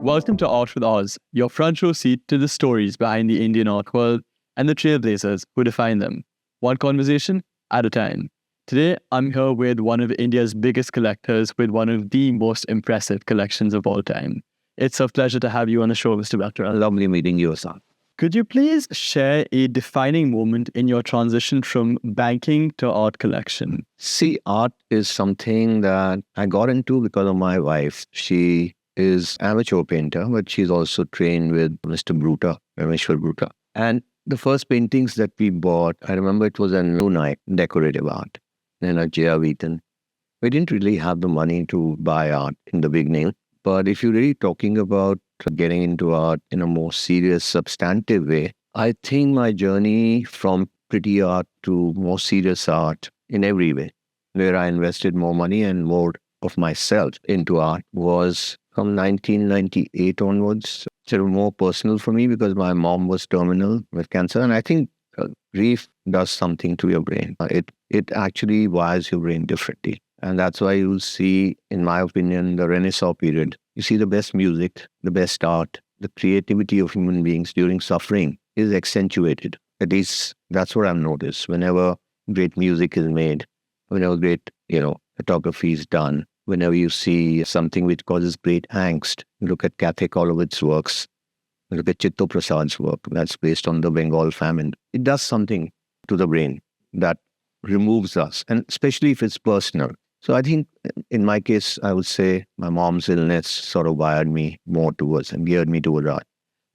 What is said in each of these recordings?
Welcome to Art with Oz, your front row seat to the stories behind the Indian art world and the trailblazers who define them, one conversation at a time. Today, I'm here with one of India's biggest collectors with one of the most impressive collections of all time. It's a pleasure to have you on the show, Mr. Batra. Lovely meeting you, Hassan. Could you please share a defining moment in your transition from banking to art collection? See, art is something that I got into because of my wife. She is amateur painter, but she's also trained with Mr. Bruta, Rameshwar Bruta. And the first paintings that we bought, I remember it was a Nunai decorative art and a J.R. Wheaton. We didn't really have the money to buy art in the beginning. But if you're really talking about getting into art in a more serious, substantive way, I think my journey from pretty art to more serious art in every way, where I invested more money and more of myself into art, was from 1998 onwards. It's more personal for me because my mom was terminal with cancer. And I think grief does something to your brain. It actually wires your brain differently. And that's why you'll see, in my opinion, the Renaissance period. You see the best music, the best art, the creativity of human beings during suffering is accentuated. At least that's what I've noticed. Whenever great music is made, whenever great, photography is done, whenever you see something which causes great angst, look at Cathay Kolovits's works, look at Chitto Prasad's work that's based on the Bengal famine. It does something to the brain that removes us, and especially if it's personal. So I think in my case, I would say my mom's illness sort of wired me more towards and geared me towards art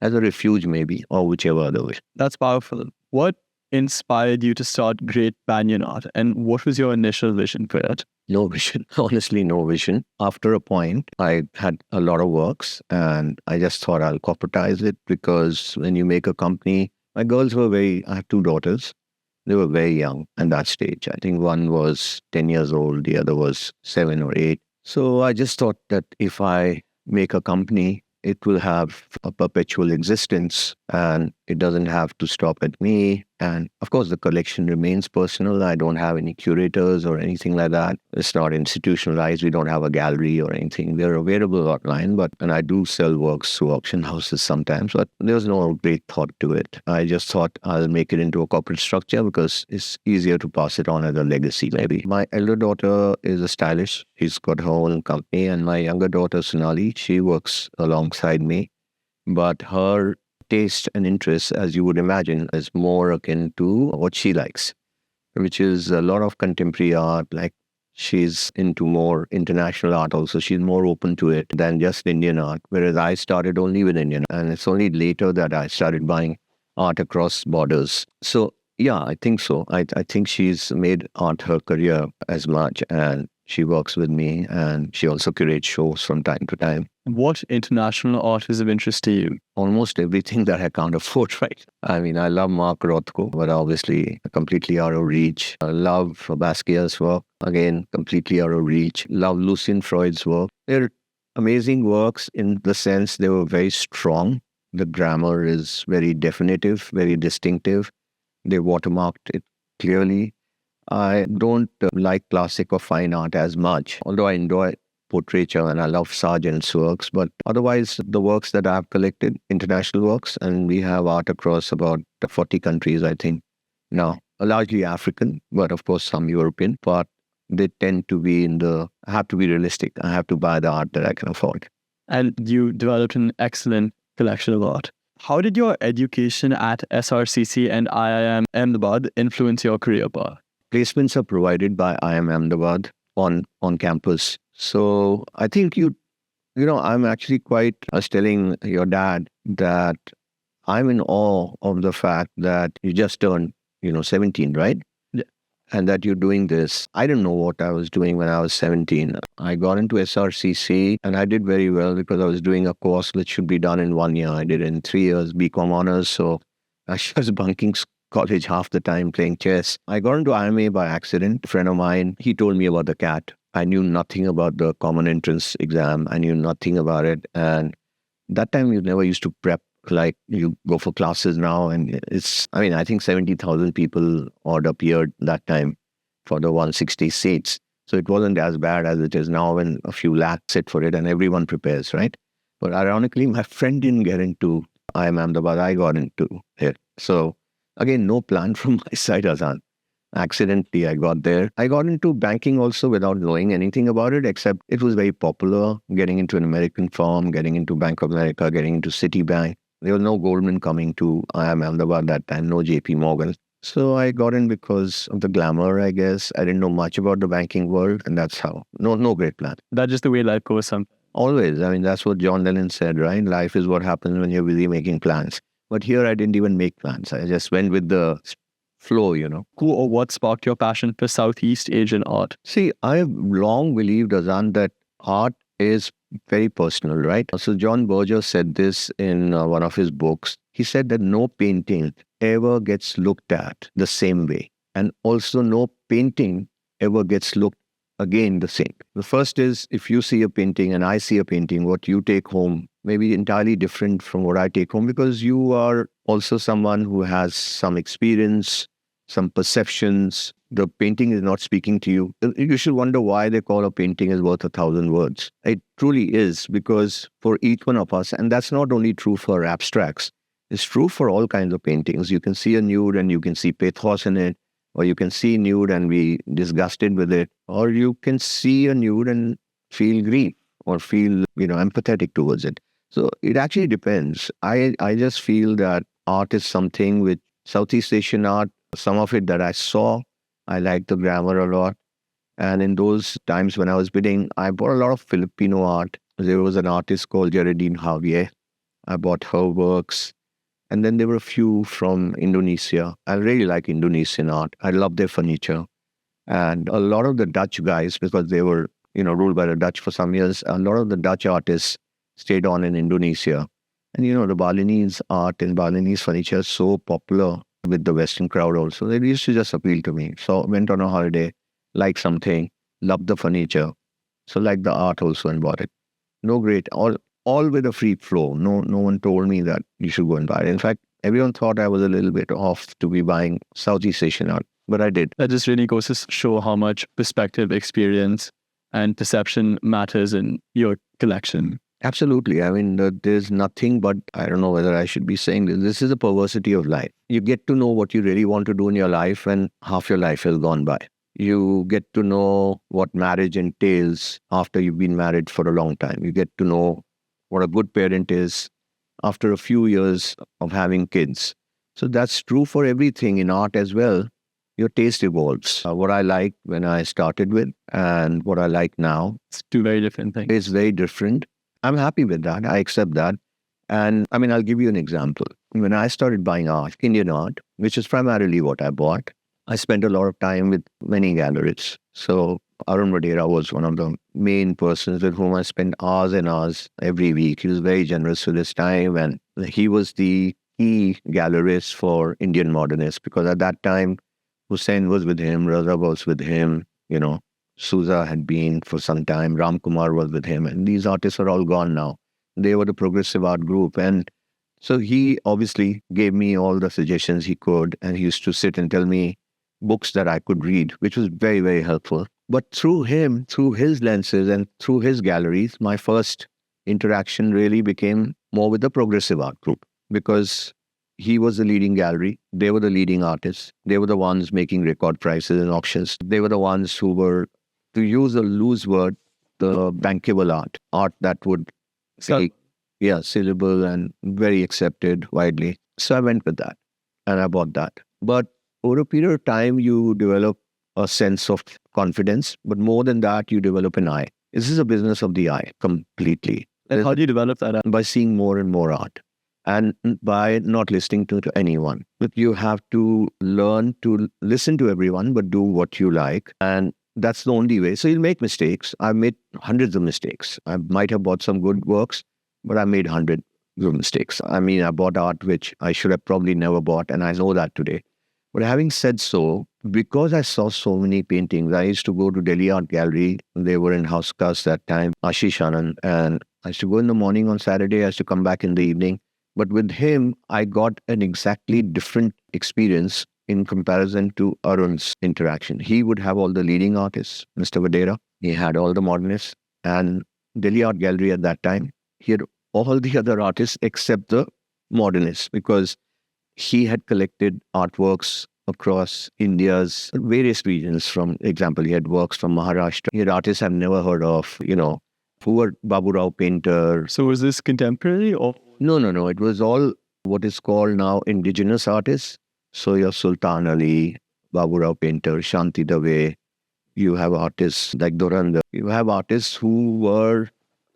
as a refuge maybe, or whichever other way. That's powerful. What inspired you to start Great Banyan Art, and what was your initial vision for it? No vision, honestly, no vision. After a point, I had a lot of works and I just thought I'll corporatize it, because when you make a company, my girls were I have two daughters. They were very young at that stage. I think one was 10 years old, the other was 7 or 8. So I just thought that if I make a company, it will have a perpetual existence and it doesn't have to stop at me. And of course, the collection remains personal. I don't have any curators or anything like that. It's not institutionalized. We don't have a gallery or anything. They're available online, and I do sell works through auction houses sometimes, but there's no great thought to it. I just thought I'll make it into a corporate structure because it's easier to pass it on as a legacy, maybe. My elder daughter is a stylist. She's got her own company, and my younger daughter, Sonali, she works alongside me. But her taste and interest, as you would imagine, is more akin to what she likes, which is a lot of contemporary art. Like, she's into more international art also. She's more open to it than just Indian art, whereas I started only with Indian. And it's only later that I started buying art across borders. So, yeah, I think so. I think she's made art her career as much, and she works with me, and she also curates shows from time to time. What international art is of interest to you? Almost everything that I can't afford, right? I mean, I love Mark Rothko, but obviously completely out of reach. I love Basquiat's work, again, completely out of reach. Love Lucien Freud's work. They're amazing works in the sense they were very strong. The grammar is very definitive, very distinctive. They watermarked it clearly. I don't like classic or fine art as much, although I enjoy portraiture and I love Sargent's works. But otherwise, the works that I've collected, international works, and we have art across about 40 countries, I think, now. Largely African, but of course some European. But they tend to be I have to be realistic. I have to buy the art that I can afford. And you developed an excellent collection of art. How did your education at SRCC and IIM Ahmedabad influence your career path? Placements are provided by IIM Ahmedabad on campus. So I think I'm actually I was telling your dad that I'm in awe of the fact that you just turned, 17, right? Yeah. And that you're doing this. I didn't know what I was doing when I was 17. I got into SRCC and I did very well because I was doing a course which should be done in 1 year. I did it in 3 years, BCom honors. So I was bunking college half the time playing chess. I got into IMA by accident. A friend of mine, he told me about the CAT. I knew nothing about the common entrance exam. I knew nothing about it. And that time you never used to prep like you go for classes now. And I think 70,000 people odd appeared that time for the 160 seats. So it wasn't as bad as it is now when a few lakhs sit for it and everyone prepares, right? But ironically, my friend didn't get into IIM Ahmedabad. I got into it. So again, no plan from my side, Azan. Accidentally, I got there. I got into banking also without knowing anything about it, except it was very popular. Getting into an American firm, getting into Bank of America, getting into Citibank. There was no Goldman coming to IIM Ahmedabad that time, no JP Morgan. So I got in because of the glamour, I guess. I didn't know much about the banking world, and that's how. No great plan. That's just the way life goes sometimes. Always. I mean, that's what John Lennon said, right? Life is what happens when you're busy making plans. But here I didn't even make plans. I just went with the flow, Who or what sparked your passion for Southeast Asian art? See, I have long believed, Azan, that art is very personal, right? So John Berger said this in one of his books. He said that no painting ever gets looked at the same way. And also no painting ever gets looked again the same. The first is, if you see a painting and I see a painting, what you take home may be entirely different from what I take home, because you are also someone who has some experience, some perceptions. The painting is not speaking to you. You should wonder why they call a painting is worth 1,000 words. It truly is, because for each one of us, and that's not only true for abstracts, it's true for all kinds of paintings. You can see a nude and you can see pathos in it, or you can see nude and be disgusted with it, or you can see a nude and feel grief or feel, empathetic towards it. So it actually depends. I just feel that art is something which Southeast Asian art, some of it that I saw, I liked the grammar a lot. And in those times when I was bidding, I bought a lot of Filipino art. There was an artist called Geraldine Javier. I bought her works. And then there were a few from Indonesia. I really like Indonesian art. I love their furniture. And a lot of the Dutch guys, because they were, ruled by the Dutch for some years, a lot of the Dutch artists stayed on in Indonesia. And, the Balinese art and Balinese furniture is so popular with the Western crowd also. They used to just appeal to me. So I went on a holiday, liked something, loved the furniture. So liked the art also and bought it. No great, all with a free flow. No one told me that you should go and buy it. In fact, everyone thought I was a little bit off to be buying Southeast Asian art, but I did. That just really goes to show how much perspective, experience, and perception matters in your collection. Absolutely. I mean, there's nothing but, I don't know whether I should be saying this. This is a perversity of life. You get to know what you really want to do in your life when half your life has gone by. You get to know what marriage entails after you've been married for a long time. You get to know what a good parent is after a few years of having kids. So that's true for everything in art as well. Your taste evolves. What I liked when I started with and what I like now, It's two very different things. is very different. I'm happy with that. I accept that. And I mean, I'll give you an example. When I started buying art, Indian art, which is primarily what I bought, I spent a lot of time with many galleries. So Arun Vadera was one of the main persons with whom I spent hours and hours every week. He was very generous with his time, and he was the key gallerist for Indian modernists, because at that time, Hussain was with him, Raza was with him, Souza had been for some time, Ram Kumar was with him, and these artists are all gone now. They were the progressive art group, and so he obviously gave me all the suggestions he could, and he used to sit and tell me books that I could read, which was very, very helpful. But through him, through his lenses and through his galleries, my first interaction really became more with the progressive art group, because he was the leading gallery. They were the leading artists. They were the ones making record prices in auctions. They were the ones who were, to use a loose word, the bankable art that would be, sellable and very accepted widely. So I went with that and I bought that. But over a period of time, you develop a sense of confidence, but more than that, you develop an eye. This is a business of the eye completely. And how do you develop that? By seeing more and more art, and by not listening to anyone. But you have to learn to listen to everyone, but do what you like. And that's the only way. So you'll make mistakes. I've made hundreds of mistakes. I might have bought some good works, but I made hundreds of mistakes. I mean, I bought art which I should have probably never bought, and I know that today. But having said so, because I saw so many paintings, I used to go to Delhi Art Gallery. They were in Hauskas that time, Ashish Anand, and I used to go in the morning on Saturday. I used to come back in the evening. But with him, I got an exactly different experience in comparison to Arun's interaction. He would have all the leading artists, Mr. Vadera. He had all the modernists. And Delhi Art Gallery at that time, he had all the other artists except the modernists, because he had collected artworks across India's various regions. From example, he had works from Maharashtra. He had artists I've never heard of, who were Babu Rao painter. So was this contemporary or? No. It was all what is called now indigenous artists. So your Sultan Ali, Babu Rao painter, Shanti Dave. You have artists like Dhurandhar. You have artists who were,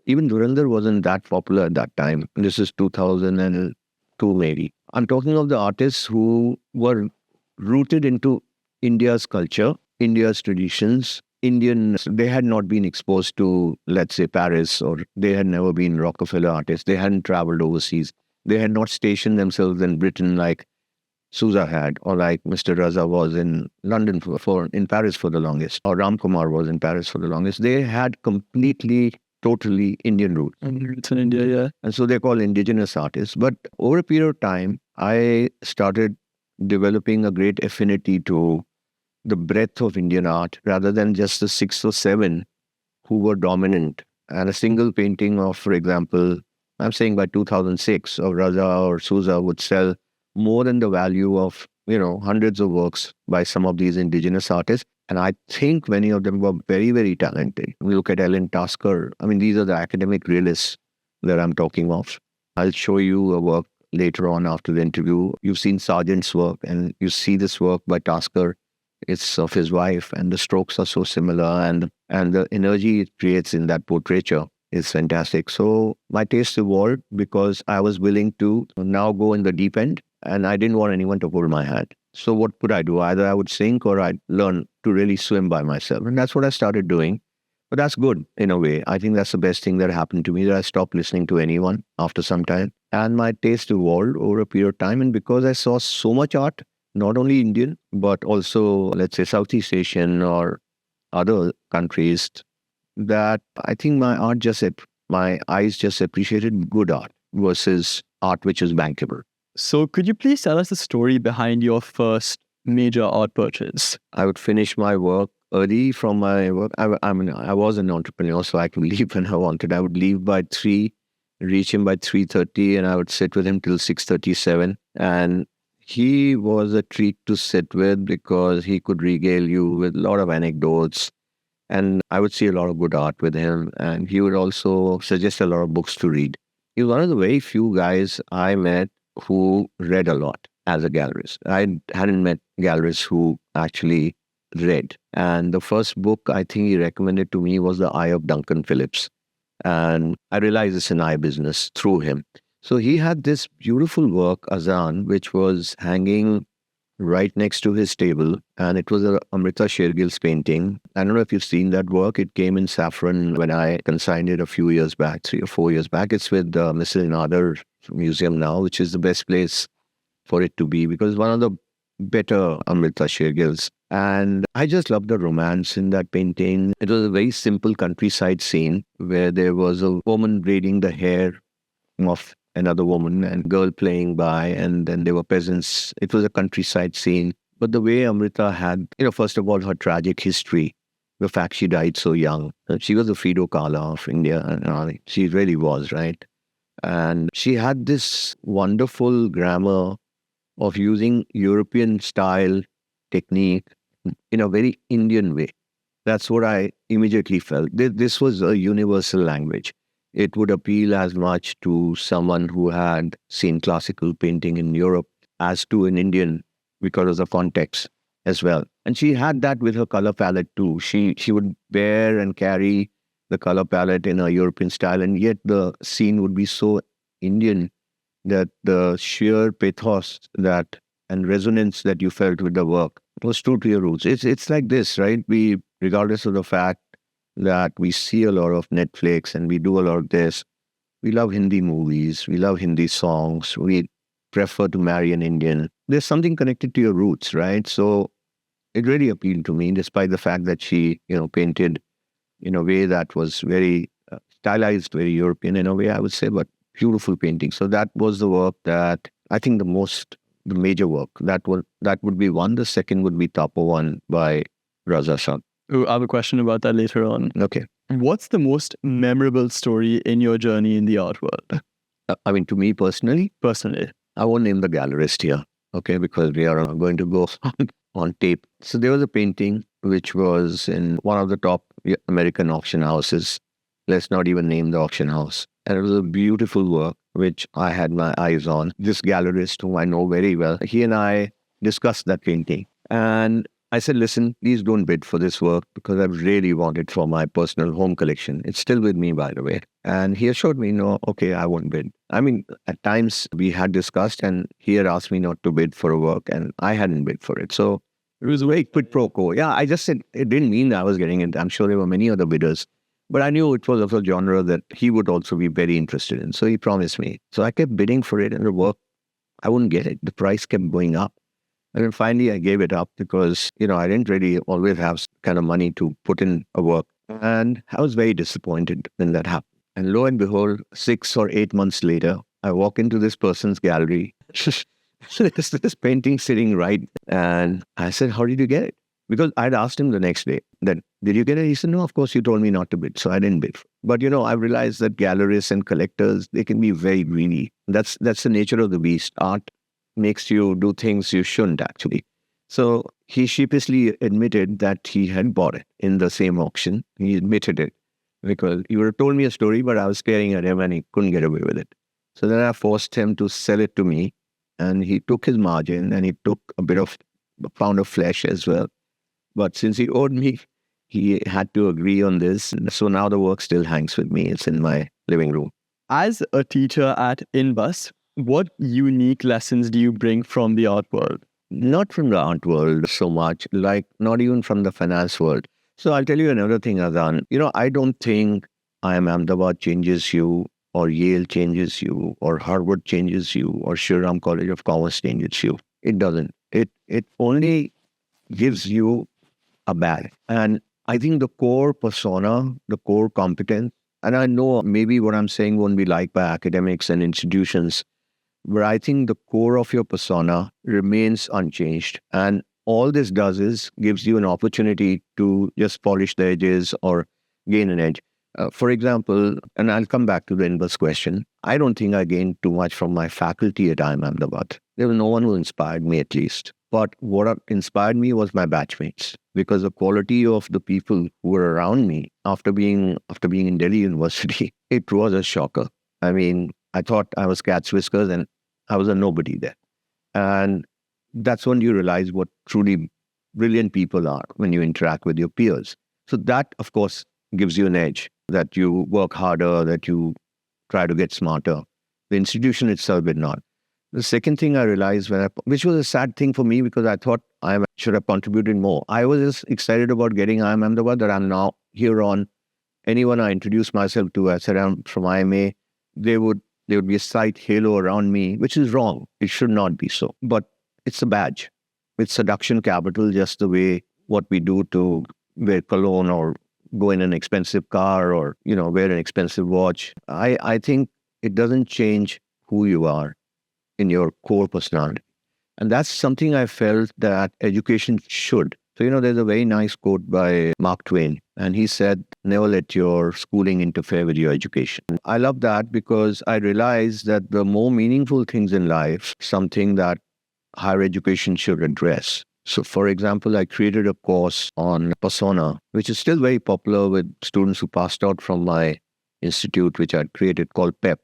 even Dhurandhar wasn't that popular at that time. This is 2002 maybe. I'm talking of the artists who were rooted into India's culture, India's traditions. They had not been exposed to, let's say, Paris, or they had never been Rockefeller artists. They hadn't traveled overseas. They had not stationed themselves in Britain like Souza had, or like Mr. Raza was in London in Paris for the longest, or Ram Kumar was in Paris for the longest. They had completely, totally Indian roots. Roots in India, yeah. And so they're called indigenous artists. But over a period of time, I started developing a great affinity to the breadth of Indian art rather than just the 6 or 7 who were dominant. And a single painting of, for example, I'm saying by 2006, of Raza or Souza would sell more than the value of, hundreds of works by some of these indigenous artists. And I think many of them were very, very talented. We look at Ellen Tasker. I mean, these are the academic realists that I'm talking of. I'll show you a work later on after the interview. You've seen Sargent's work, and you see this work by Tasker. It's of his wife, and the strokes are so similar, and the energy it creates in that portraiture is fantastic. So my taste evolved because I was willing to now go in the deep end, and I didn't want anyone to hold my hand. So what could I do? Either I would sink or I'd learn to really swim by myself. And that's what I started doing. But that's good in a way. I think that's the best thing that happened to me, that I stopped listening to anyone after some time. And my taste evolved over a period of time. And because I saw so much art, not only Indian, but also, let's say, Southeast Asian or other countries, that I think my eyes just appreciated good art versus art which is bankable. So could you please tell us the story behind your first major art purchase? I would finish my work early from my work. I was an entrepreneur, so I could leave when I wanted. I would leave by 3, reach him by 3:30, and I would sit with him till 6:37. And he was a treat to sit with because he could regale you with a lot of anecdotes. And I would see a lot of good art with him. And he would also suggest a lot of books to read. He was one of the very few guys I met who read a lot as a gallerist. I hadn't met gallerists who actually read. And the first book I think he recommended to me was The Eye of Duncan Phillips. And I realized it's an eye business through him. So he had this beautiful work, Azan, which was hanging right next to his table. And it was a Amrita Shergill's painting. I don't know if you've seen that work. It came in saffron when I consigned it a few years back, 3 or 4 years back. It's with Mr. Nader Museum now, which is the best place for it to be because one of the better Amrita Shergills. And I just loved the romance in that painting. It was a very simple countryside scene where there was a woman braiding the hair of another woman and girl playing by, and then there were peasants. It was a countryside scene. But the way Amrita had, first of all, her tragic history, the fact she died so young. She was the Frida Kahlo of India. And she really was, right? And she had this wonderful grammar of using European style technique in a very Indian way. That's what I immediately felt. This was a universal language. It would appeal as much to someone who had seen classical painting in Europe as to an Indian because of the context as well. And she had that with her color palette too. She would bear and carry the color palette in a European style, and yet the scene would be so Indian that the sheer pathos that and resonance that you felt with the work was true to your roots. It's like this, right? We, regardless of the fact that we see a lot of Netflix and we do a lot of this, we love Hindi movies, we love Hindi songs, we prefer to marry an Indian. There's something connected to your roots, right? So it really appealed to me, despite the fact that she, painted in a way that was very stylized, very European in a way, I would say, but beautiful painting. So that was the work that I think the major work. That would be one. The second would be Tapovan by Raza Sahib. Ooh, I have a question about that later on. Okay. What's the most memorable story in your journey in the art world, I mean, to me personally, personally? I won't name the gallerist here, okay, because we are going to go on tape. So there was a painting which was in one of the top American auction houses. Let's not even name the auction house. And it was a beautiful work which I had my eyes on. This gallerist, whom I know very well, he and I discussed that painting. And I said, listen, please don't bid for this work because I really want it for my personal home collection. It's still with me, by the way. And he assured me, no, okay, I won't bid. I mean, at times we had discussed and he had asked me not to bid for a work and I hadn't bid for it. So it was a very quid pro quo. Yeah, I just said it didn't mean that I was getting it. I'm sure there were many other bidders. But I knew it was of a genre that he would also be very interested in. So he promised me. So I kept bidding for it and the work, I wouldn't get it. The price kept going up. And then finally I gave it up because, I didn't really always have kind of money to put in a work. And I was very disappointed when that happened. And lo and behold, 6 or 8 months later, I walk into this person's gallery. There's this painting sitting right. And I said, how did you get it? Because I'd asked him the next day, then, did you get it? He said, no, of course you told me not to bid. So I didn't bid. But, I've realized that gallerists and collectors, they can be very greedy. That's the nature of the beast. Art makes you do things you shouldn't actually. So he sheepishly admitted that he had bought it in the same auction. He admitted it because he would have told me a story, but I was staring at him and he couldn't get away with it. So then I forced him to sell it to me and he took his margin and he took a pound of flesh as well. But since he owed me, he had to agree on this. So now the work still hangs with me. It's in my living room. As a teacher at INBUS, what unique lessons do you bring from the art world? Not from the art world so much, like not even from the finance world. So I'll tell you another thing, Azan. I don't think IIM Ahmedabad changes you, or Yale changes you, or Harvard changes you, or Sri Ram College of Commerce changes you. It doesn't. It only gives you a bag. And I think the core persona, the core competence, and I know maybe what I'm saying won't be liked by academics and institutions, but I think the core of your persona remains unchanged. And all this does is gives you an opportunity to just polish the edges or gain an edge. For example, and I'll come back to the inverse question, I don't think I gained too much from my faculty at IIM Ahmedabad. There was no one who inspired me, at least. But what inspired me was my batchmates, because the quality of the people who were around me after being in Delhi University, it was a shocker. I mean, I thought I was cat's whiskers and I was a nobody there. And that's when you realize what truly brilliant people are when you interact with your peers. So that, of course, gives you an edge, that you work harder, that you try to get smarter. The institution itself did not. The second thing I realized, which was a sad thing for me because I thought I should have contributed more. I was just excited about getting IIM Ahmedabad that I'm now here on. Anyone I introduced myself to, I said I'm from IMA, there would be a slight halo around me, which is wrong. It should not be so. But it's a badge. It's seduction capital, just the way what we do to wear cologne or go in an expensive car or, wear an expensive watch. I think it doesn't change who you are in your core personality. And that's something I felt that education should. So, there's a very nice quote by Mark Twain, and he said, never let your schooling interfere with your education. I love that because I realized that the more meaningful things in life, something that higher education should address. So, for example, I created a course on persona, which is still very popular with students who passed out from my institute, which I'd created called PEP.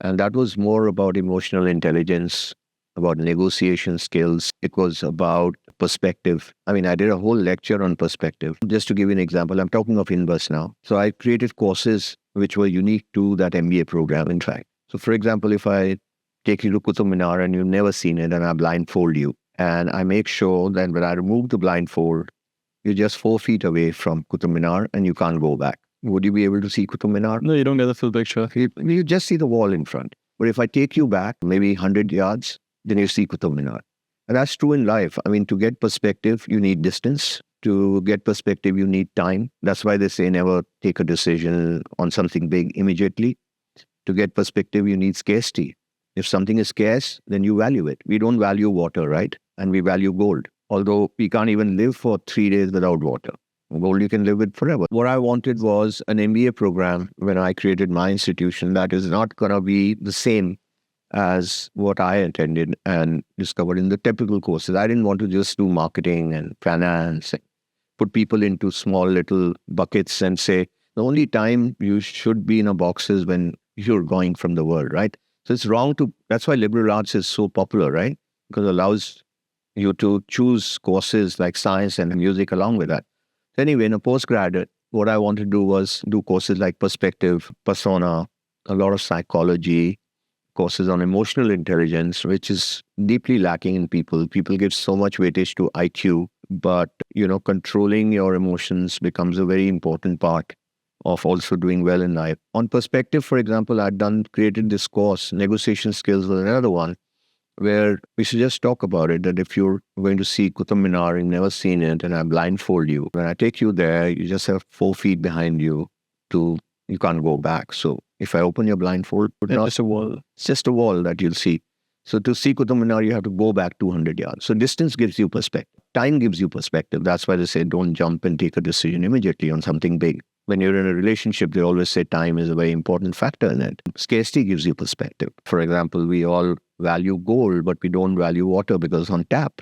And that was more about emotional intelligence, about negotiation skills. It was about perspective. I mean, I did a whole lecture on perspective. Just to give you an example, I'm talking of INBUS now. So I created courses which were unique to that MBA program, in fact. So for example, if I take you to Qutub Minar and you've never seen it and I blindfold you, and I make sure that when I remove the blindfold, you're just 4 feet away from Qutub Minar and you can't go back. Would you be able to see Qutub Minar? No, you don't get the full picture. You just see the wall in front. But if I take you back maybe 100 yards, then you see Qutub Minar. And that's true in life. I mean, to get perspective, you need distance. To get perspective, you need time. That's why they say never take a decision on something big immediately. To get perspective, you need scarcity. If something is scarce, then you value it. We don't value water, right? And we value gold. Although we can't even live for 3 days without water. Gold you can live with forever. What I wanted was an MBA program when I created my institution that is not going to be the same as what I attended and discovered in the typical courses. I didn't want to just do marketing and finance, and put people into small little buckets and say, the only time you should be in a box is when you're going from the world, right? So it's wrong to, that's why liberal arts is so popular, right? Because it allows you to choose courses like science and music along with that. So anyway, in a postgraduate, what I wanted to do was do courses like perspective, persona, a lot of psychology, courses on emotional intelligence, which is deeply lacking in people. People give so much weightage to IQ, but controlling your emotions becomes a very important part of also doing well in life. On perspective, for example, created this course, negotiation skills was another one, where we should just talk about it, that if you're going to see Qutub Minar, you've never seen it, and I blindfold you. When I take you there, you just have 4 feet behind you you can't go back. So if I open your blindfold, It's just a wall. it's just a wall that you'll see. So to see Qutub Minar, you have to go back 200 yards. So distance gives you perspective. Time gives you perspective. That's why they say don't jump and take a decision immediately on something big. When you're in a relationship, they always say time is a very important factor in it. Scarcity gives you perspective. For example, we all value gold, but we don't value water because it's on tap.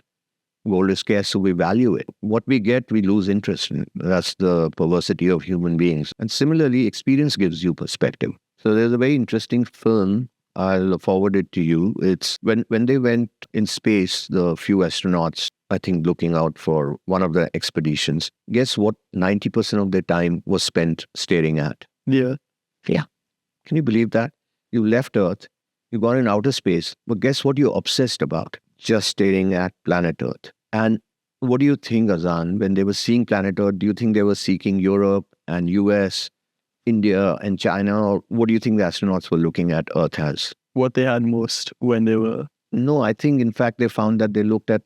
Gold is scarce, so we value it. What we get, we lose interest in. That's the perversity of human beings. And similarly, experience gives you perspective. So there's a very interesting film. I'll forward it to you. It's when they went in space, the few astronauts, I think, looking out for one of the expeditions. Guess what? 90% of their time was spent staring at. Yeah. Yeah. Can you believe that? You left Earth, you got in outer space, but guess what you're obsessed about? Just staring at planet Earth. And what do you think, Azan, when they were seeing planet Earth, do you think they were seeking Europe and US, India and China? Or what do you think the astronauts were looking at Earth as? What they had most when they were. No, I think, in fact, they found that they looked at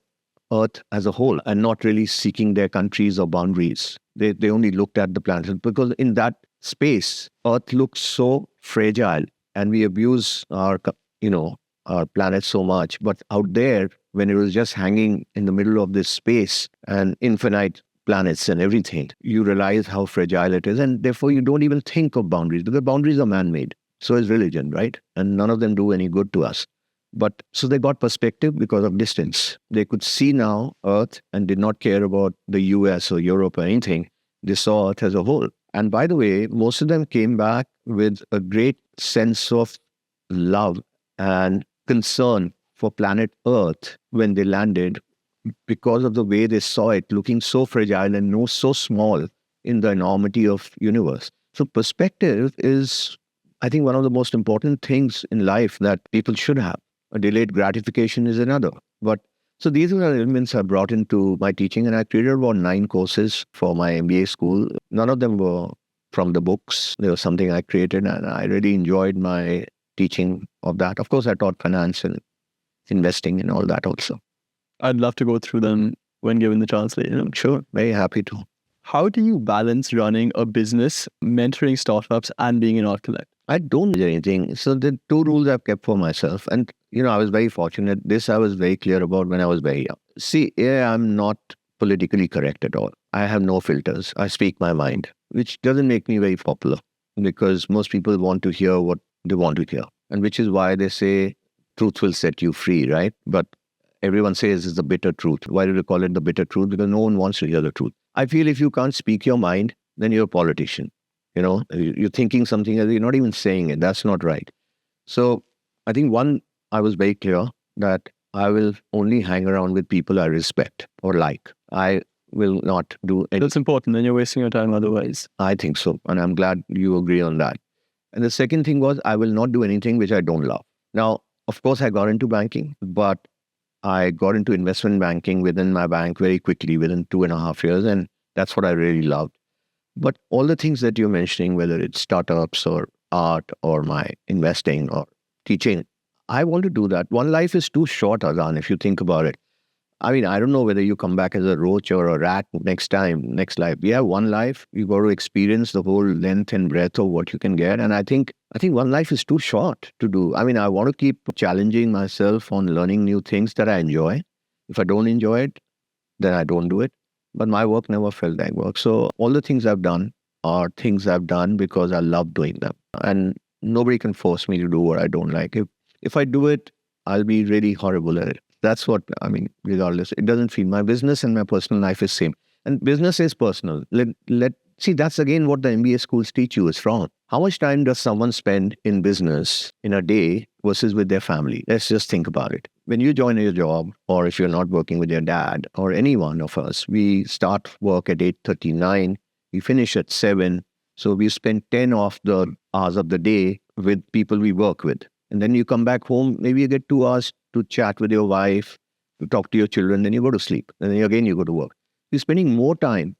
Earth as a whole and not really seeking their countries or boundaries. They only looked at the planet because in that space, Earth looks so fragile and we abuse our planet so much. But out there, when it was just hanging in the middle of this space and infinite planets and everything, you realize how fragile it is. And therefore, you don't even think of boundaries because boundaries are man-made. So is religion, right? And none of them do any good to us. But so they got perspective because of distance. They could see now Earth and did not care about the US or Europe or anything. They saw Earth as a whole. And by the way, most of them came back with a great sense of love and concern for planet Earth when they landed because of the way they saw it looking so fragile and so small in the enormity of universe. So perspective is, I think, one of the most important things in life that people should have. A delayed gratification is another. But so these are the elements I brought into my teaching, and I created about 9 courses for my MBA school. None of them were from the books. They were something I created, and I really enjoyed my teaching of that. Of course, I taught finance and investing and all that also. I'd love to go through them when given the chance later. Sure, very happy to. How do you balance running a business, mentoring startups, and being an art collector? I don't do anything. So the 2 rules I've kept for myself. And, I was very fortunate. This I was very clear about when I was very young. See, I'm not politically correct at all. I have no filters. I speak my mind, which doesn't make me very popular because most people want to hear what they want to hear. And which is why they say truth will set you free, right? But everyone says it's the bitter truth. Why do they call it the bitter truth? Because no one wants to hear the truth. I feel if you can't speak your mind, then you're a politician. You're thinking something and you're not even saying it. That's not right. So I think I was very clear that I will only hang around with people I respect or like. I will not do anything. That's important. Then you're wasting your time otherwise. I think so. And I'm glad you agree on that. And the second thing was I will not do anything which I don't love. Now, of course, I got into banking, but I got into investment banking within my bank very quickly, within 2.5 years. And that's what I really loved. But all the things that you're mentioning, whether it's startups or art or my investing or teaching, I want to do that. One life is too short, Azan, if you think about it. I mean, I don't know whether you come back as a roach or a rat next life. We have one life. You've got to experience the whole length and breadth of what you can get. And I think one life is too short to do. I mean, I want to keep challenging myself on learning new things that I enjoy. If I don't enjoy it, then I don't do it. but my work never felt like work. So all the things I've done are things I've done because I love doing them. And nobody can force me to do what I don't like. If I do it, I'll be really horrible at it. That's what I mean, regardless. It doesn't feel my business and my personal life is same. And business is personal. Let see, that's again what the MBA schools teach you is wrong. How much time does someone spend in business in a day versus with their family? Let's just think about it. When you join your job, or if you're not working with your dad or any one of us, we start work at 8:39, we finish at 7. So we spend 10 of the hours of the day with people we work with. And then you come back home, maybe you get 2 hours to chat with your wife, to talk to your children, then you go to sleep. And then again you go to work. You're spending more time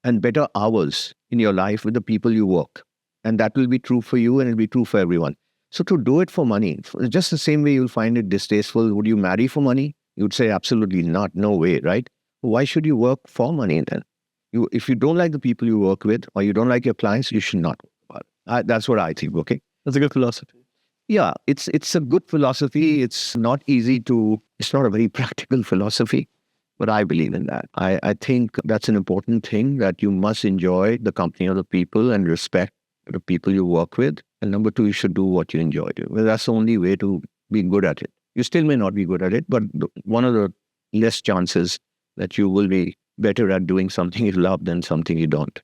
and better hours in your life with the people you work. And that will be true for you and it'll be true for everyone. So to do it for money, just the same way you'll find it distasteful, would you marry for money? You'd say absolutely not, no way, right? Why should you work for money then? If you don't like the people you work with or you don't like your clients, you should not work about it. That's what I think, okay? That's a good philosophy. Yeah, it's a good philosophy. It's not it's not a very practical philosophy, but I believe in that. I think that's an important thing, that you must enjoy the company of the people and respect the people you work with. And number two, you should do what you enjoy doing. Well, that's the only way to be good at it. You still may not be good at it, but one of the less chances that you will be better at doing something you love than something you don't.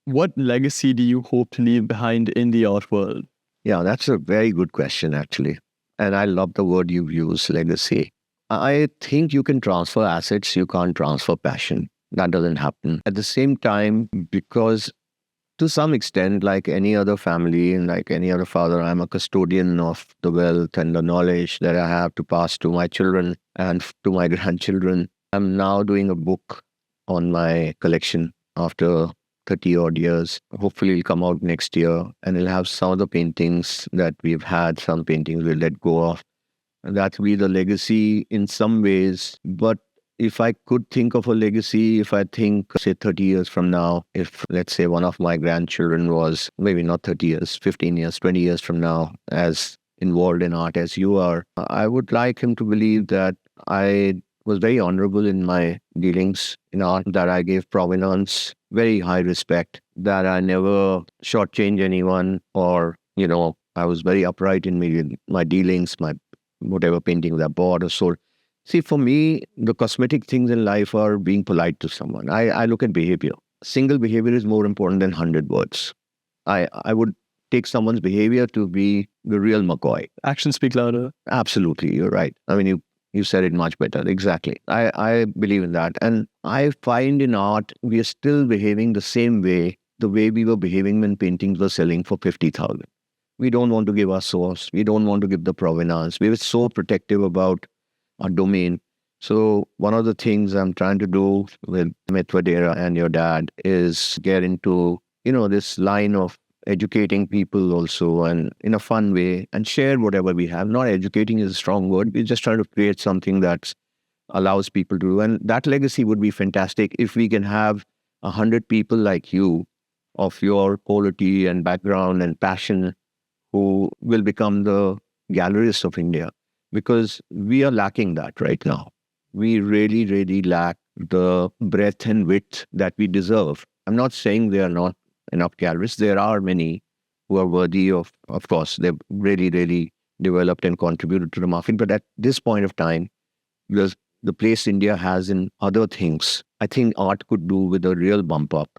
What legacy do you hope to leave behind in the art world? Yeah, that's a very good question, actually. And I love the word you've used, legacy. I think you can transfer assets, you can't transfer passion. That doesn't happen. At the same time, because to some extent, like any other family and like any other father, I'm a custodian of the wealth and the knowledge that I have to pass to my children and to my grandchildren. I'm now doing a book on my collection after 30 odd years. Hopefully it'll come out next year and it'll have some of the paintings that we've had, some paintings we'll let go of. And that will be the legacy in some ways. But if I could think of a legacy, if I think, say, 30 years from now, if let's say one of my grandchildren was maybe not 30 years, 15 years, 20 years from now, as involved in art as you are, I would like him to believe that I was very honorable in my dealings in art, that I gave provenance very high respect, that I never shortchanged anyone, or, I was very upright in my dealings, my whatever paintings I bought or sold. See, for me, the cosmetic things in life are being polite to someone. I look at behavior. Single behavior is more important than 100 words. I would take someone's behavior to be the real McCoy. Actions speak louder. Absolutely, you're right. I mean, you said it much better. Exactly. I believe in that. And I find in art, we are still behaving the same way, the way we were behaving when paintings were selling for 50,000. We don't want to give our source. We don't want to give the provenance. We were so protective about our domain. So one of the things I'm trying to do with Amit Vadera and your dad is get into, this line of educating people also, and in a fun way, and share whatever we have. Not educating is a strong word. We're just trying to create something that allows people to do. And that legacy would be fantastic if we can have 100 people like you, of your quality and background and passion, who will become the gallerists of India. Because we are lacking that right now. We really, really lack the breadth and width that we deserve. I'm not saying there are not enough gallerists. There are many who are worthy of course, they've really, really developed and contributed to the market. But at this point of time, because the place India has in other things, I think art could do with a real bump up.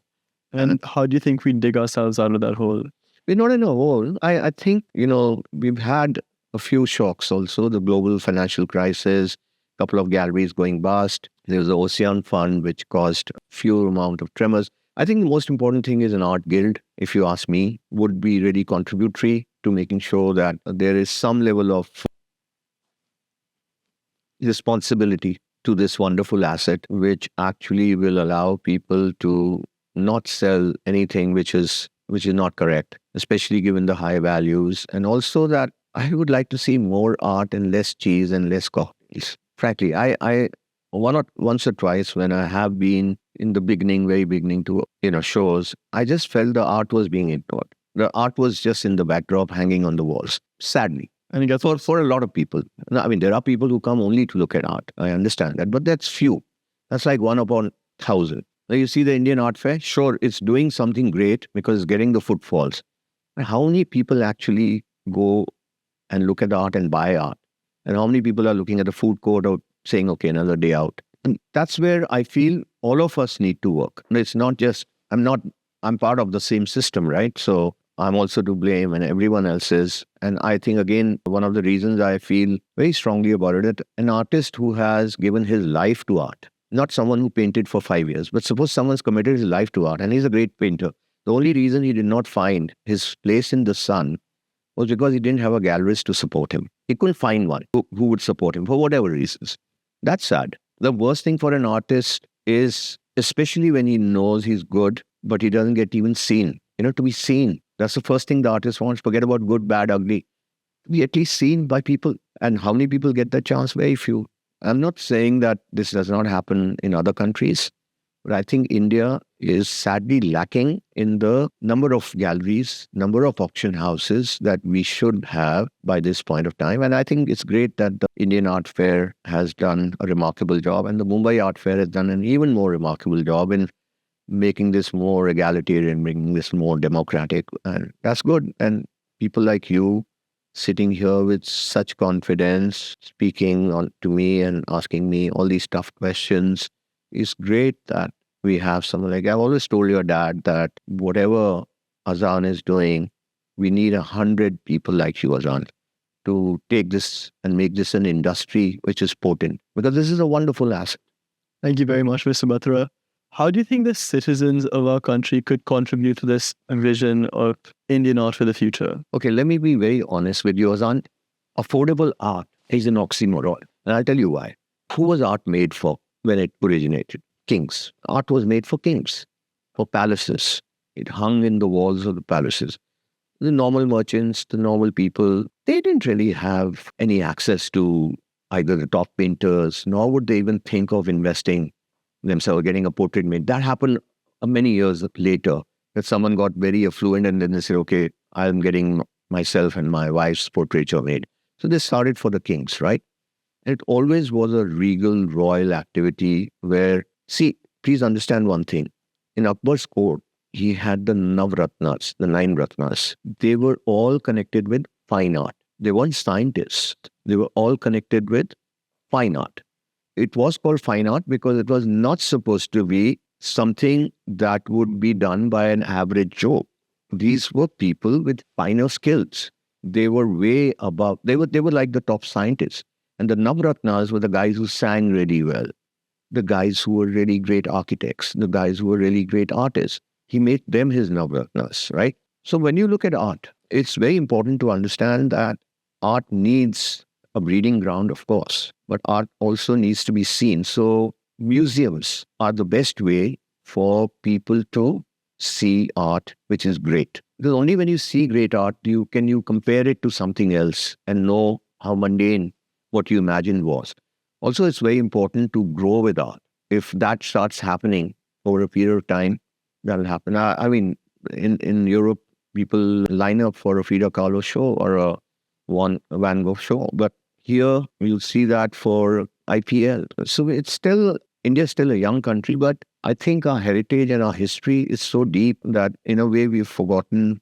And how do you think we dig ourselves out of that hole? We're not in a hole. I think, we've had a few shocks also, the global financial crisis, a couple of galleries going bust. There was the Ocean Fund, which caused a few amount of tremors. I think the most important thing is an art guild, if you ask me, would be really contributory to making sure that there is some level of responsibility to this wonderful asset, which actually will allow people to not sell anything which is not correct, especially given the high values. And also that I would like to see more art and less cheese and less cocktails. Frankly, I once or twice when I have been in the beginning, very beginning to shows, I just felt the art was being ignored. The art was just in the backdrop, hanging on the walls. Sadly, And you get for a lot of people. I mean, there are people who come only to look at art. I understand that, but that's few. That's like 1 upon 1,000. Now you see the Indian Art Fair, sure, it's doing something great because it's getting the footfalls. But how many people actually go and look at the art and buy art? And how many people are looking at the food court or saying, okay, another day out? And that's where I feel all of us need to work. And it's not just, I'm part of the same system, right? So I'm also to blame and everyone else is. And I think, again, one of the reasons I feel very strongly about it, that an artist who has given his life to art, not someone who painted for 5 years, but suppose someone's committed his life to art and he's a great painter. The only reason he did not find his place in the sun was because he didn't have a gallerist to support him. He couldn't find one who would support him for whatever reasons. That's sad. The worst thing for an artist is, especially when he knows he's good, but he doesn't get even seen. To be seen. That's the first thing the artist wants. Forget about good, bad, ugly. To be at least seen by people. And how many people get that chance? Very few. I'm not saying that this does not happen in other countries, but I think India is sadly lacking in the number of galleries, number of auction houses that we should have by this point of time. And I think it's great that the Indian Art Fair has done a remarkable job, and the Mumbai Art Fair has done an even more remarkable job in making this more egalitarian, making this more democratic. And that's good. And people like you sitting here with such confidence, speaking to me and asking me all these tough questions, it's great that we have someone like, I've always told your dad that whatever Azan is doing, we need 100 people like you, Azan, to take this and make this an industry which is potent, because this is a wonderful asset. Thank you very much, Mr. Batra. How do you think the citizens of our country could contribute to this vision of Indian art for the future? Okay, let me be very honest with you, Azan. Affordable art is an oxymoron. And I'll tell you why. Who was art made for when it originated? Kings. Art was made for kings, for palaces. It hung in the walls of the palaces. The normal merchants, the normal people, they didn't really have any access to either the top painters, nor would they even think of investing themselves, getting a portrait made. That happened many years later, that someone got very affluent and then they said, okay, I'm getting myself and my wife's portraiture made. So they started for the kings, right? And it always was a regal, royal activity where, see, please understand one thing. In Akbar's court, he had the Navratnas, the 9 Ratnas. They were all connected with fine art. They weren't scientists. They were all connected with fine art. It was called fine art because it was not supposed to be something that would be done by an average Joe. These were people with finer skills. They were way above. They were like the top scientists. And the Navratnas were the guys who sang really well, the guys who were really great architects, the guys who were really great artists. He made them his Navratnas, right? So when you look at art, it's very important to understand that art needs a breeding ground, of course, but art also needs to be seen. So museums are the best way for people to see art, which is great. Because only when you see great art, can you compare it to something else and know how mundane what you imagined was. Also, it's very important to grow with art. If that starts happening over a period of time, that'll happen. I mean, in Europe, people line up for a Frida Kahlo show or a Van Gogh show. But here, you'll see that for IPL. So India's still a young country, but I think our heritage and our history is so deep that in a way we've forgotten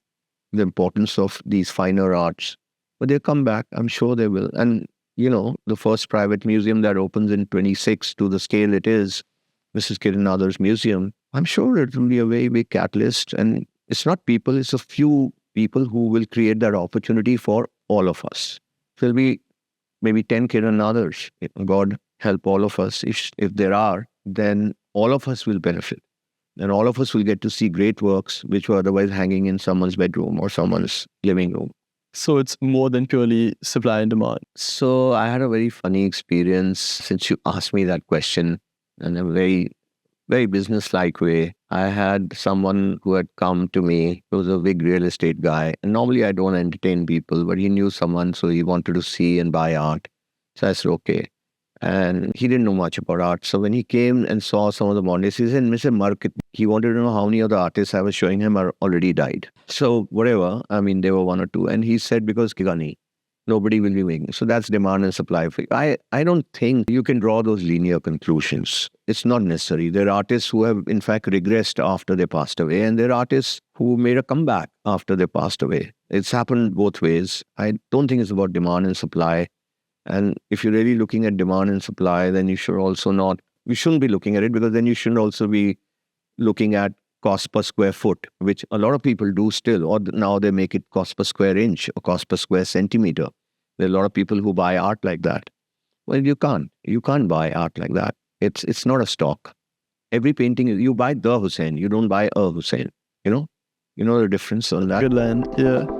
the importance of these finer arts. But they'll come back. I'm sure they will. And, the first private museum that opens in 26 to the scale it is, Mrs. Kiranathar's museum, I'm sure it will be a very big catalyst. And it's not people, it's a few people who will create that opportunity for all of us. There'll be maybe 10 Kiranathars. God help all of us. If there are, then all of us will benefit. And all of us will get to see great works which were otherwise hanging in someone's bedroom or someone's living room. So it's more than purely supply and demand. So I had a very funny experience since you asked me that question in a very, very business-like way. I had someone who had come to me, who was a big real estate guy. And normally I don't entertain people, but he knew someone, so he wanted to see and buy art. So I said, okay. And he didn't know much about art. So when he came and saw some of the modernists, he said, Mr. Market, he wanted to know how many of the artists I was showing him are already died. So whatever, I mean, there were one or two. And he said, because Kigani. nobody will be making. So that's demand and supply. I don't think you can draw those linear conclusions. It's not necessary. There are artists who have, in fact, regressed after they passed away, and there are artists who made a comeback after they passed away. It's happened both ways. I don't think it's about demand and supply. And if you're really looking at demand and supply, then you shouldn't be looking at it, because then you shouldn't also be looking at cost per square foot, which a lot of people do still, or now they make it cost per square inch or cost per square centimeter. There are a lot of people who buy art like that. Well, you can't. You can't buy art like that. It's not a stock. Every painting, you buy the Hussein. You don't buy a Hussein. You know the difference on that. Good line. Yeah.